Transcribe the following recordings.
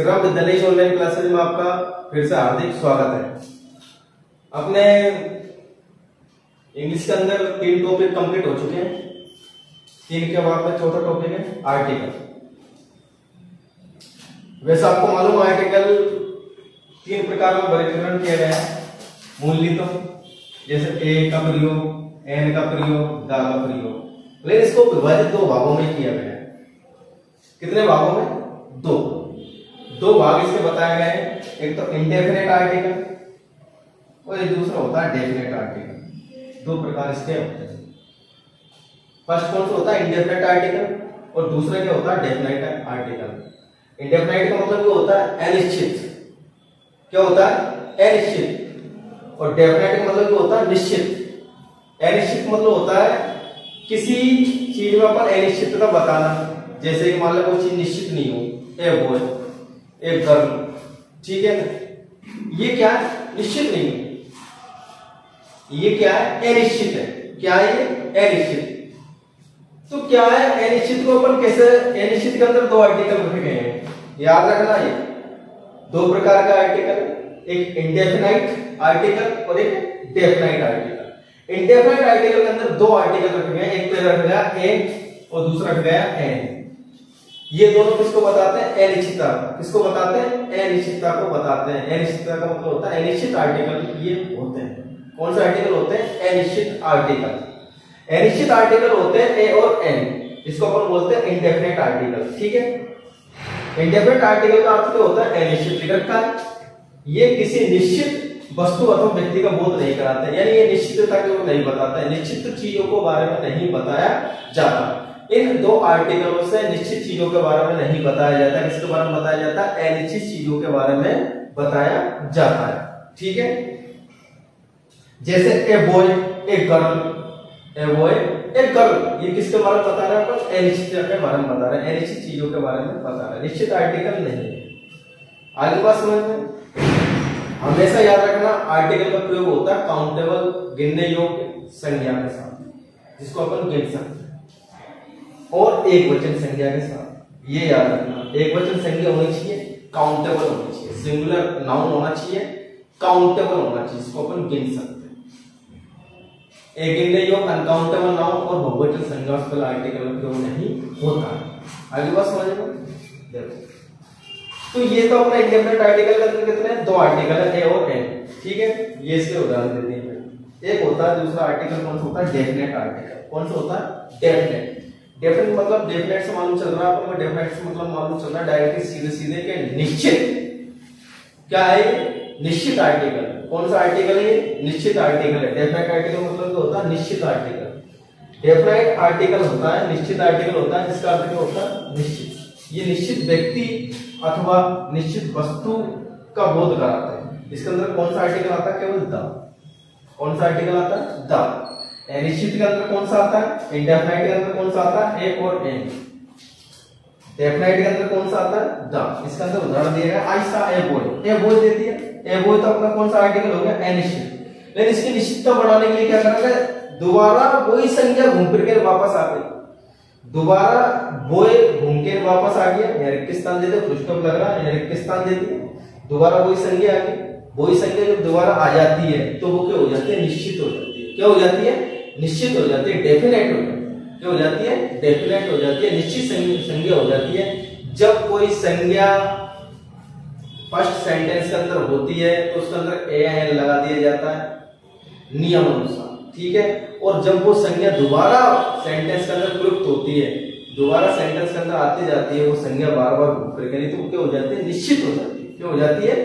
श्रीराम विद्यालय online classes में आपका फिर से हार्दिक स्वागत है। अपने इंग्लिश के अंदर 3 टॉपिक कंप्लीट हो चुके हैं। 3 के बाद में चौथा टॉपिक है आर्टिकल। वैसे आपको मालूम है आर्टिकल 3 प्रकार में वर्गीकरण किया गया है। मूलतः जैसे ए का प्रयोग, एन का प्रयोग, दा का प्रयोग। लेकिन इसको विभाजित 2 भागों में किया गया है। कितने भागों में? 2 भाग इसके बताए गए हैं। एक तो इंडेफिनेट आर्टिकल और एक दूसरा होता है डेफिनेट आर्टिकल। 2 प्रकार इसके होते हैं। फर्स्ट कौन सा होता है? इंडेफिनेट आर्टिकल और दूसरा क्या होता है? Definite article. इंडेफिनेट का मतलब क्या होता है? अनिश्चित। क्या होता है? अनिश्चित। और डेफिनेट का मतलब क्या होता है? निश्चित। अनिश्चित मतलब होता है किसी चीज में अपन अनिश्चितता बताना। जैसे कि मान लो कोई चीज निश्चित नहीं हो, ए बॉय, एक गर्ल, ठीक है ना, ये क्या है? निश्चित नहीं है। ये क्या है? अनिश्चित है। क्या है ये? अनिश्चित। तो क्या है अनिश्चित को अपन कैसे? अनिश्चित के अंदर 2 आर्टिकल रखे गए हैं, याद रखना। ये 2 प्रकार का आर्टिकल, एक इंडेफिनाइट आर्टिकल और एक डेफिनाइट आर्टिकल। इंडेफिनाइट आर्टिकल के अंदर 2 आर्टिकल रखे गए हैं। एक तो रखा गया ए और दूसरा रखा गया एन। ये दोनों किसको बताते हैं? अनिश्चितता। किसको बताते हैं? अनिश्चितता को बताते हैं। अनिश्चितता का मतलब होता है अनिश्चित आर्टिकल ये होते हैं। कौन से आर्टिकल होते हैं? अनिश्चित आर्टिकल। अनिश्चित आर्टिकल होते हैं ए और एन। इसको अपन बोलते हैं इंडेफिनेट आर्टिकल। ठीक है। इंडेफिनेट आर्टिकल का अर्थ क्या होता है? अनिश्चित लिख रखा है। ये किसी निश्चित वस्तु अथवा व्यक्ति का बोध नहीं कराते, यानी ये निश्चितता को नहीं बताता है। निश्चित चीजों को बारे में नहीं बताया जाता। इन 2 आर्टिकलों से निश्चित चीजों के बारे में नहीं बताया जाता। किसके बारे में बताया जाता है? अनिश्चित चीजों के बारे में बताया जाता है। ठीक है। जैसे a boy, a girl, a boy, a girl, ये किसके बारे में बता रहे हैं? अपन अनिश्चित के बारे में बता रहे हैं, अनिश्चित चीजों के बारे में बता रहे हैं। निश्चित आर्टिकल नहीं है। आगे बात समझ में? हमेशा याद रखना आर्टिकल का प्रयोग होता है काउंटेबल, गिनने योग्य संज्ञा के साथ, जिसको अपन गिन सकते हैं, और एक वचन संज्ञा के साथ। ये याद रखना, एक वचन संज्ञा होनी चाहिए, काउंटेबल होनी चाहिए, सिंगुलर नाउन होना चाहिए, काउंटेबल होना चाहिए, इसको अपन गिन सकते हैं। एक गिनने योग्य अनकाउंटेबल नाउन और बहुवचन संज्ञा उस पर आर्टिकल का प्रयोग नहीं होता है। आगे बात समझ में? देखो, तो ये तो अपना इंडेफिनेट आर्टिकल के अंदर कितने हैं? 2 आर्टिकल है, ए और एन। ठीक है। ये इसके उदाहरण देते हैं। एक होता है, दूसरा आर्टिकल कौन सा होता है? Definite article. कौन सा होता है? डेफिनेट। डेफिनेट मतलब डेफिनेट से मालूम चल रहा है आपको, डेफिनेट से मतलब मालूम चल रहा है डायरेक्टली सीधे सीधे के निश्चित। क्या है? निश्चित आर्टिकल। कौन सा आर्टिकल है? निश्चित आर्टिकल है। डेफिनेट आर्टिकल मतलब क्या होता है? निश्चित आर्टिकल। डेफिनेट आर्टिकल होता है, निश्चित आर्टिकल होता है, जिसका अर्थ क्या होता है? निश्चित। ये निश्चित व्यक्ति अथवा निश्चित वस्तु का बोध कराता है। इसके अंदर कौन सा आर्टिकल आता है? केवल द। कौन सा आर्टिकल आता है? द। निश्चित के अंदर कौन सा आता है? इंडेफिनाइट के अंदर कौन सा आता है? ए और एन। डेफिनाइट के अंदर कौन सा आता है? द। इसके अंदर उदाहरण दिया गया, आई सा ए बॉय। ए बॉय दे दिया। ए बॉय तो अपना कौन सा आर्टिकल हो गया? अनिश्चित। लेकिन इसकी निश्चितता बढ़ाने के लिए क्या करना है? दोबारा वही संज्ञा घूम फिर के वापस आ गई। दोबारा बॉय घूम के वापस आ गया, या रिक्त स्थान दे दे, फुल स्टॉप लग रहा है, या रिक्त स्थान दे दिया, दोबारा वही संज्ञा आ गई। वही संज्ञा जब दोबारा आ जाती है तो वो क्या हो जाती है? निश्चित हो जाती है। क्या हो जाती है? निश्चित हो जाती है, डेफिनेट हो जाती है। क्या हो जाती है? डेफिनेट हो जाती है, निश्चित संज्ञा हो जाती है। जब कोई संज्ञा फर्स्ट सेंटेंस के अंदर होती है तो उसके अंदर ए एन लगा दिया जाता है नियम अनुसार। ठीक है। और जब वो संज्ञा दोबारा सेंटेंस के अंदर प्रयुक्त होती है, दोबारा सेंटेंस के अंदर आती जाती है, वो संज्ञा बार बार घूम फिर के, तो क्या हो जाती है? निश्चित हो जाती है। क्या हो जाती है?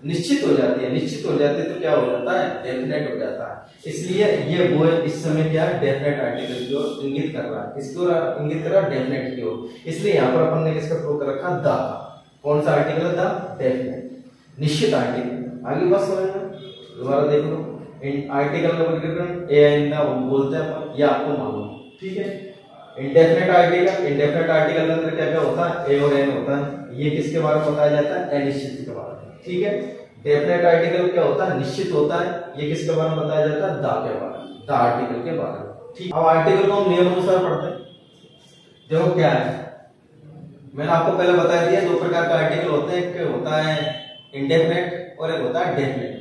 निश्चित हो जाती है। निश्चित हो जाती है तो क्या हो जाता है? डेफिनेट हो जाता है। इसलिए ये बॉय इस समय क्या है? डेफिनेट आर्टिकल की ओर इंगित कर रहा है। किसकी ओर इंगित कर रहा है? डेफिनेट की ओर। इसलिए यहाँ पर अपन ने किसका प्रयोग कर रखा? द। कौन सा आर्टिकल है? द। डेफिनेट, निश्चित आर्टिकल। आगे बात समझना, दोबारा देख लो। आर्टिकल का वर्गीकरण ए एन ना बोलते हैं अपन, ये आपको मालूम है। ठीक है। इंडेफिनेट आर्टिकल, इंडेफिनेट आर्टिकल के अंदर क्या क्या होता है? ए और एन होता है। ये किसके बारे में बताया जाता है? अनिश्चित के बारे में। ठीक है। डेफिनेट आर्टिकल क्या होता है? निश्चित होता है। ये किसके बारे में बताया जाता है? द के बारे में, द आर्टिकल के बारे में। ठीक। अब आर्टिकल को हम नियम अनुसार पढ़ते हैं। देखो क्या है, मैंने आपको पहले बता दिया दो प्रकार का आर्टिकल होते हैं, एक होता है इंडेफिनेट और एक होता है डेफिनेट।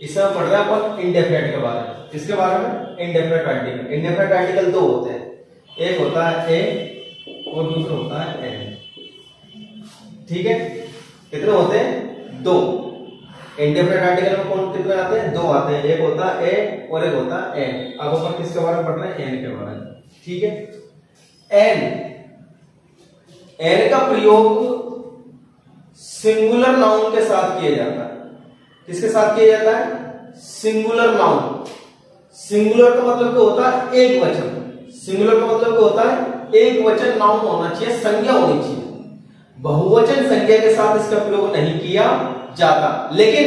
इसमें हम पढ़ रहे हैं अपन इंडेफिनेट के बारे में। किसके बारे में? Indefinite article. इंडेफिनेट आर्टिकल दो होते हैं, एक होता है ए और दूसरा होता है एन। ठीक है, कितने होते हैं? दो। इंडेफिनेट आर्टिकल में कौन कितने आते हैं? दो आते हैं, एक होता है ए और एक होता है एन। अब अपन किसके बारे में पढ़ रहे हैं? एन के बारे में। ठीक है, एन का प्रयोग सिंगुलर नाउन के साथ किया जाता है। किसके साथ किया जाता है? Singular noun. सिंगुलर का मतलब क्या होता है? एक वचन। सिंगुलर का मतलब क्या होता है? एक वचन नाउन होना चाहिए, संज्ञा होनी चाहिए। बहुवचन संज्ञा के साथ इसका प्रयोग नहीं किया जाता। लेकिन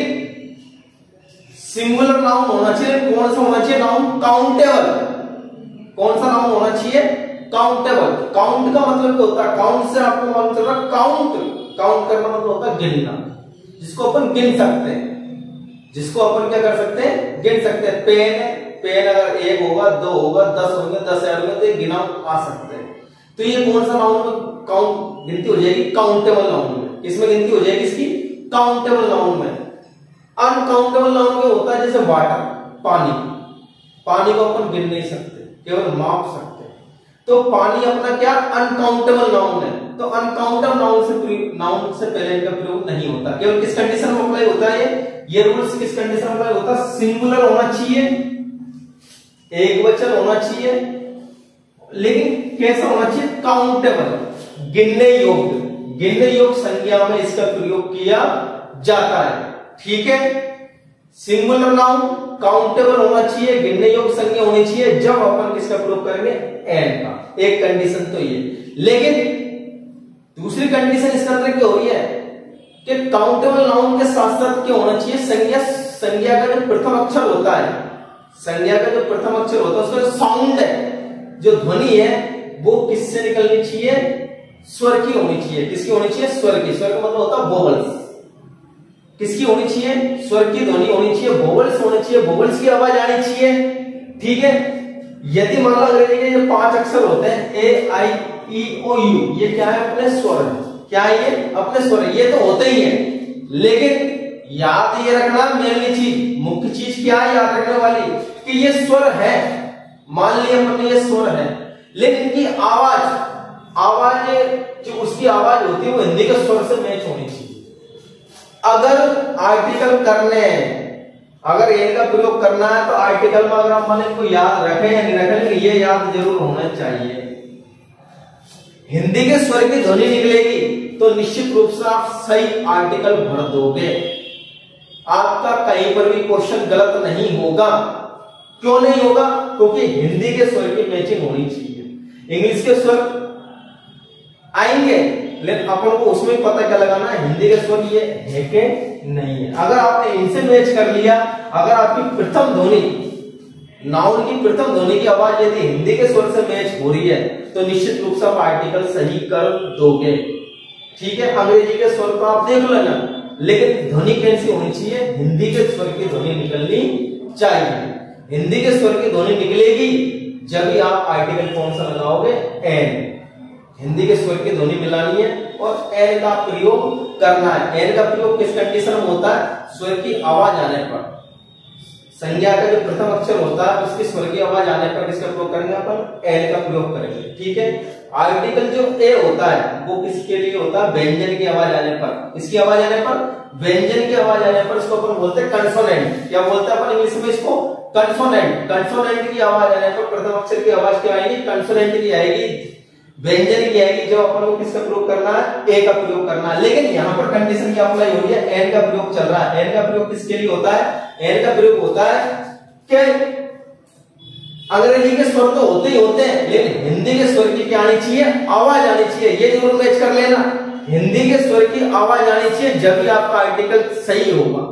सिंगुलर नाउन होना चाहिए। कौन सा होना चाहिए? Noun countable. कौन सा नाउन होना चाहिए? काउंटेबल। काउंट का मतलब क्या होता है? काउंट से आपको मालूम चल रहा है, काउंट करना मतलब होता है गिनना, जिसको अपन गिन सकते हैं, जिसको अपन क्या कर सकते हैं? गिन सकते हैं। पेन अगर एक होगा, दो होगा, 10 होंगे, 10 ऐड होंगे तो गिना आ सकते हैं। तो ये कौन सा नाउन में काउंट गिनती हो जाएगी? काउंटेबल नाउन में। इसमें गिनती हो जाएगी इसकी काउंटेबल नाउन में। अनकाउंटेबल नाउन में होता है जैसे वाटर, पानी। पानी को अपन गिन नहीं सकते, केवल माप सकते हैं। तो पानी अपना क्या? अनकाउंटेबल नाउन है। तो अनकाउंटेबल नाउन से पहले इनका प्रयोग नहीं होता। केवल किस कंडीशन में अप्लाई होता है? ये रूल्स किस कंडीशन में अप्लाई होता है? सिंगुलर होना चाहिए, एक वचन होना चाहिए, लेकिन कैसा होना चाहिए? काउंटेबल, गिनने योग्य। गिनने योग्य संज्ञा में इसका प्रयोग किया जाता है। ठीक है, सिंगुलर नाउन काउंटेबल होना चाहिए, गिनने योग्य संज्ञा होनी चाहिए। जब अपन किसका प्रयोग करेंगे? एन का। एक कंडीशन तो ये। लेकिन दूसरी कंडीशन इसके अंदर क्या हो रही है कि काउंटेबल नाउन के साथ साथ क्या होना चाहिए? संज्ञा का जो प्रथम अक्षर होता है, संज्ञा का जो प्रथम अक्षर होता है, उसका जो साउंड है, जो ध्वनि है, वो किससे निकलनी चाहिए? स्वर की होनी चाहिए। किसकी होनी चाहिए? स्वर की। स्वर का मतलब होता है वोवल्स। किसकी होनी चाहिए? स्वर की ध्वनि होनी चाहिए, वोवल्स होने चाहिए, वोवल्स की आवाज आनी चाहिए। ठीक है, यदि मान लो अंग्रेजी के जो 5 अक्षर होते हैं ए आई ई ओ यू, ये क्या है? अपने स्वर है। क्या है ये? अपने स्वर है। ये तो होते ही है, लेकिन याद ये रखना मेन चीज, मुख्य चीज क्या है याद रखने वाली? कि ये स्वर है। मान लिया हमने ये स्वर है, लेकिन इनकी आवाज जो उसकी आवाज होती है वो हिंदी के स्वर से मैच होनी चाहिए। अगर आर्टिकल करने हैं, अगर इनका प्रयोग करना है, तो आर्टिकल में अगर हम मान इनको याद रखें या नहीं रखें, लेकिन ये याद जरूर होना चाहिए। हिंदी के स्वर की ध्वनि निकलेगी तो निश्चित रूप से आप सही आर्टिकल भर दोगे। आपका कहीं पर भी क्वेश्चन गलत नहीं होगा। क्यों नहीं होगा? क्योंकि हिंदी के स्वर की मैचिंग होनी चाहिए। इंग्लिश के स्वर आएंगे, लेकिन अपन को उसमें पता क्या लगाना है? हिंदी के स्वर ये है कि नहीं है। अगर आपने इनसे मैच कर लिया, अगर आपकी प्रथम ध्वनि, नाउन की प्रथम ध्वनि की आवाज यदि हिंदी के स्वर से मैच हो रही है, तो निश्चित रूप से आप आर्टिकल सही कर दोगे। ठीक है, अंग्रेजी के स्वर तो आप देख लेना, लेकिन ध्वनि कैसी होनी चाहिए? हिंदी के स्वर की ध्वनि निकलनी चाहिए। हिंदी के स्वर की ध्वनि निकलेगी जब भी आप आर्टिकल कौन सा लगाओगे? एन। हिंदी के स्वर की ध्वनि मिलानी है और एन का प्रयोग करना है। एन का प्रयोग किस कंडीशन में होता है? स्वर की आवाज आने पर। संज्ञा का जो प्रथम अक्षर होता है उसकी स्वर की आवाज आने पर किसका प्रयोग करेंगे? अपन एन का प्रयोग करेंगे। ठीक है, आर्टिकल जो ए होता है वो किसके लिए होता है? व्यंजन की आवाज आने पर। इसकी आवाज आने पर, व्यंजन की आवाज आने पर इसको अपन बोलते हैं कंसोनेंट। क्या बोलते हैं अपन इंग्लिश में इसको? कंसोनेंट। कंसोनेंट की आवाज आने पर प्रथम अक्षर की आवाज क्या आएगी? कंसोनेंट की आएगी, व्यंजन की आएगी। जो अपन को किसका प्रयोग करना है? ए का प्रयोग करना है। लेकिन यहाँ पर कंडीशन क्या अप्लाई हो रही है? एन का प्रयोग चल रहा है। एन का प्रयोग किसके लिए होता है? एन का प्रयोग होता है कि अंग्रेजी के स्वर तो होते ही होते हैं, लेकिन हिंदी के स्वर की क्या आनी चाहिए? आवाज आनी चाहिए। ये जरूर मैच कर लेना, हिंदी के स्वर की आवाज आनी चाहिए, जब भी आपका आर्टिकल सही होगा,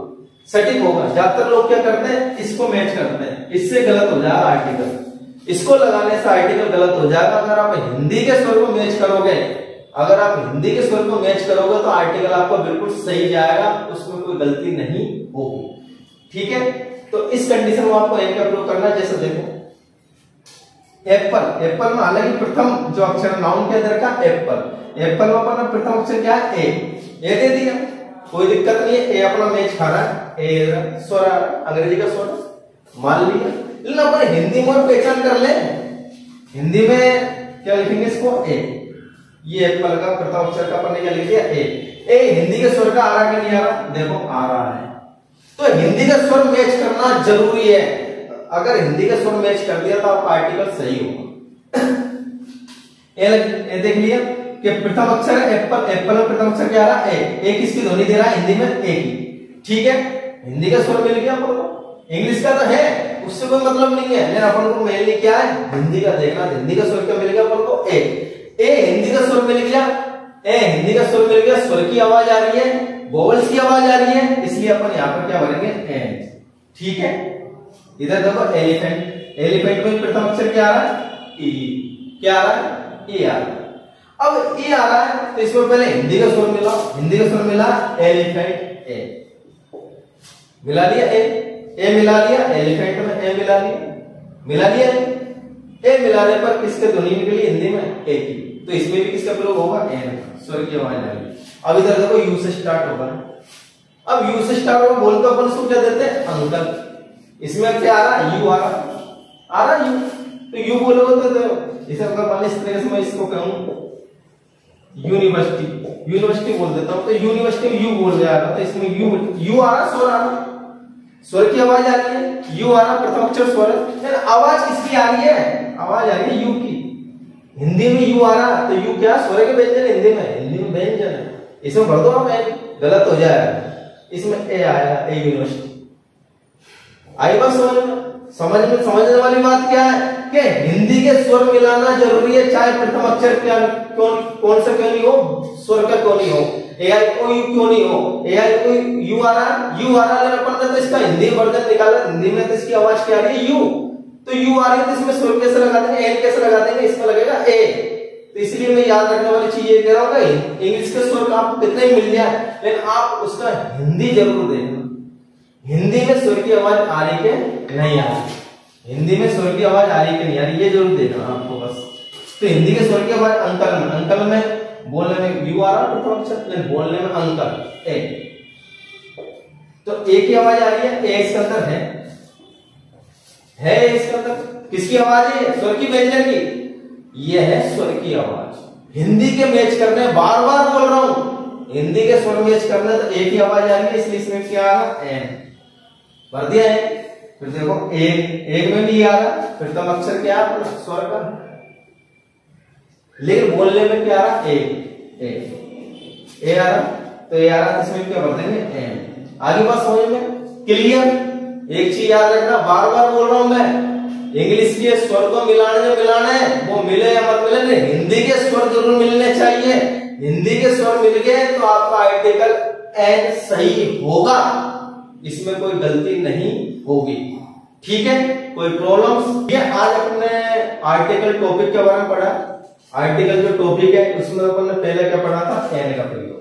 सटीक होगा। ज्यादातर लोग क्या करते हैं? इसको मैच करते हैं, इससे गलत हो जाएगा आर्टिकल। इसको लगाने से आर्टिकल गलत हो जाएगा। अगर आप हिंदी के स्वर को मैच करोगे, अगर आप हिंदी के स्वर को मैच करोगे तो आर्टिकल आपका बिल्कुल सही जाएगा, उसमें कोई गलती नहीं होगी। ठीक है, तो इस कंडीशन में आपको एन का प्रयोग करना है। जैसे देखो एप्पल, एप्पल में हालांकि प्रथम जो अक्षर नाउन के अंदर का एप्पल, एप्पल में अपना प्रथम अक्षर क्या है? ए दे दिया, कोई दिक्कत नहीं है, ए अपना मैच खा रहा है, ए स्वर आ रहा है, अंग्रेजी का स्वर मान लिया। लेकिन अपन हिंदी में पहचान कर ले, हिंदी में क्या लिखेंगे इसको? ए। ये एप्पल का प्रथम अक्षर का अपन ने क्या लिख दिया? ए। ए हिंदी के स्वर का आ रहा है कि नहीं आ रहा? देखो आ रहा है। तो हिंदी का स्वर मैच करना जरूरी है। अगर हिंदी का स्वर मैच कर दिया तो आपका आर्टिकल सही होगा। ए देख लिया कि प्रथम अक्षर है एप्पल, एप्पल में प्रथम अक्षर क्या आ रहा है? ए किसकी ध्वनि दे रहा है हिंदी में? ए की। ठीक है, हिंदी का स्वर मिल गया अपन को। इंग्लिश का तो है, उससे कोई मतलब नहीं है, लेकिन अपन को मेनली क्या है? हिंदी का देखना। हिंदी का स्वर क्या मिल गया अपन को? ए। ए हिंदी का स्वर मिल गया, ए हिंदी का स्वर मिल गया, स्वर की आवाज आ रही है, वोवल्स की आवाज आ रही है, इसलिए अपन यहाँ पर क्या भरेंगे? ए। ठीक है, इधर देखो एलिफेंट, एलिफेंट में प्रथम अक्षर क्या आ रहा है? ई। क्या आ रहा है? ई आ रहा है। अब ए आ रहा है तो इसमें पहले हिंदी का स्वर मिला, हिंदी का स्वर मिला एलिफेंट, ए मिला लिया, ए मिला लिया, एलिफेंट में ए मिला लिया, मिला लिया, ए मिलाने पर किसके ध्वनि निकली हिंदी में? ए की। तो इसमें भी किसका प्रयोग होगा? ए, स्वर की आवाज आ रही। अब इधर देखो यू से स्टार्ट होगा। अब यू से स्टार्ट होगा, बोलते अपन इसको क्या देते हैं? अंकल। इसमें क्या आ रहा है? यू आ रहा यू। तो यू बोलोगे तो इसे अगर मान इस तरह से मैं इसको कहूं यूनिवर्सिटी, यूनिवर्सिटी बोल देता हूं, तो यूनिवर्सिटी में यू बोल रहा है, तो इसमें यू आ रहा, स्वर आ रहा, स्वर की आवाज आ रही है, यू आ रहा, प्रथम अक्षर स्वर है। आवाज किसकी आ रही है? आवाज आ रही है यू की। हिंदी में यू आ रहा, तो यू क्या? स्वर के व्यंजन हिंदी में व्यंजन है, इसमें भर दो आप, गलत हो जाएगा। इसमें ए आया, ए यूनिवर्सिटी। आई बात समझने वाली बात क्या है कि हिंदी के स्वर मिलाना जरूरी है, चाहे प्रथम अक्षर क्या कौन सा क्यों नहीं हो, स्वर का क्यों नहीं हो, ए आई ओ यू क्यों नहीं हो, ए आई ओ यू आ रहा है, लेकिन अपन ने तो इसका हिंदी वर्जन निकाला, हिंदी में तो इसकी आवाज क्या आ रही है? यू। तो यू आ रही है तो इसमें स्वर कैसे लगा देंगे? एन कैसे लगा देंगे? इसमें लगेगा ए। तो इसलिए मैं याद रखने वाली चीज ये कह रहा हूँ, इंग्लिश के स्वर आपको कितने ही मिल जाए, लेकिन आप उसका हिंदी जरूर देखना। हिंदी में स्वर की आवाज आ रही है नहीं आ रही, हिंदी में स्वर की आवाज आ रही है नहीं आ रही, ये जरूर देखना आपको बस। तो हिंदी के स्वर की आवाज अंकल में बोलने में यू आ रहा प्रथम अक्षर, लेकिन बोलने में अंकल ए। तो ए की आवाज आ रही है, ए इसके अंदर है इसके अंदर किसकी आवाज है? स्वर की, व्यंजन की। ये है स्वर की आवाज। हिंदी के मैच करने, बार बार बोल रहा हूं, हिंदी के स्वर मैच करने तो ए की आवाज आ रही है, इसलिए इसमें क्या आ रहा? एन भर दिया है। फिर देखो एक में भी आ रहा, फिर तब अक्षर क्या आ रहा? स्वर का, लेकिन बोलने में क्या आ रहा? ए आ रहा, तो ए आ रहा, इसमें क्या भर देंगे? एन। आगे बात समझ में क्लियर? एक चीज याद रखना, बार बार बोल रहा हूं मैं, इंग्लिश के स्वर को मिलाने वो मिले या मत मिले, हिंदी के स्वर जरूर मिलने चाहिए। हिंदी के स्वर मिल गए तो आपका आर्टिकल एन सही होगा, इसमें कोई गलती नहीं होगी। ठीक है, कोई प्रॉब्लम्स? ये आज अपने आर्टिकल टॉपिक के बारे में पढ़ा। आर्टिकल जो टॉपिक है उसमें अपन ने पहले क्या पढ़ा था? एन का प्रयोग।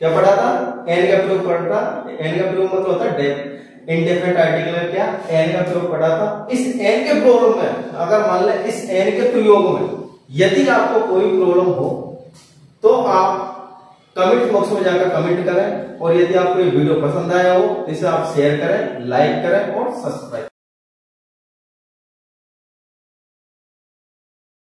क्या पढ़ा था? एन का प्रयोग पढ़ा था। एन का प्रयोग मतलब होता है इंडेफिनिट आर्टिकल में क्या एन का प्रयोग पढ़ा था। इस एन के प्रॉब्लम में अगर मान ले इस एन के प्रयोग में यदि आपको कोई प्रॉब्लम हो तो आप कमेंट बॉक्स में जाकर कमेंट करें, और यदि आपको ये वीडियो पसंद आया हो तो इसे आप शेयर करें, लाइक करें और सब्सक्राइब